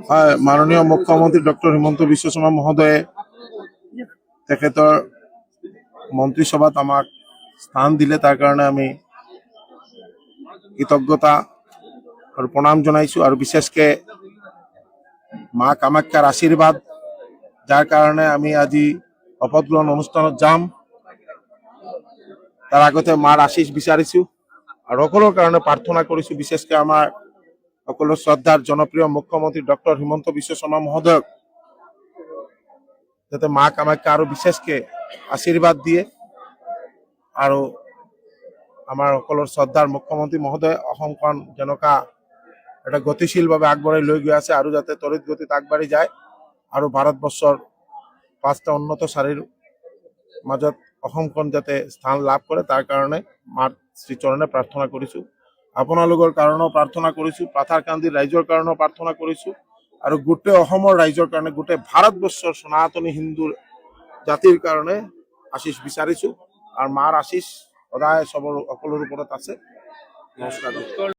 হয়, মাননীয় মুখ্যমন্ত্ৰী ডক্টৰ হিমন্ত বিশ্ব শৰ্মা মহোদয়ে তেখেতৰ মন্ত্ৰীসভাত আমাক স্থান দিলে, তাৰ কাৰণে আমি কৃতজ্ঞতা আৰু প্ৰণাম জনাইছোঁ। আৰু বিশেষকে মা কামাখ্যাৰ আশীৰ্বাদ, যাৰ কাৰণে আমি আজি শপত গ্ৰহণ অনুষ্ঠানত যাম, তাৰ আগতে মাৰ আশীষ বিচাৰিছোঁ আৰু সকলোৰ কাৰণে প্ৰাৰ্থনা কৰিছোঁ। বিশেষকে আমাৰ সকলো শ্ৰদ্ধাৰ জনপ্ৰিয় মুখ্যমন্ত্ৰী ডক্টৰ হিমন্ত বিশ্ব শৰ্মা মহোদয়ক যাতে মা কামাখ্যা আৰু বিশেষকে আশীৰ্বাদ দিয়ে আৰু আমাৰ সকলো শ্ৰদ্ধাৰ মুখ্যমন্ত্ৰী মহোদয় অসমখন যেনেকুৱা এটা গতিশীলভাৱে আগবঢ়াই লৈ গৈ আছে আৰু যাতে তড়িৎ গতিত আগবাঢ়ি যায় আৰু ভাৰতবৰ্ষৰ 5টা উন্নত চাৰিৰ মাজত অসমখন যাতে স্থান লাভ কৰে, তাৰ কাৰণে মাৰ শ্ৰীচৰণে প্ৰাৰ্থনা কৰিছোঁ। আপোনালোকৰ কাৰণেও প্ৰাৰ্থনা কৰিছোঁ, পাথাৰকান্দিৰ ৰাইজৰ কাৰণেও প্ৰাৰ্থনা কৰিছোঁ আৰু গোটেই অসমৰ ৰাইজৰ কাৰণে, গোটেই ভাৰতবৰ্ষৰ সনাতনী হিন্দু জাতিৰ কাৰণে আশীষ বিচাৰিছোঁ। আৰু মাৰ আশীষ সদায় সকলোৰ ওপৰত আছে। নমস্কাৰ।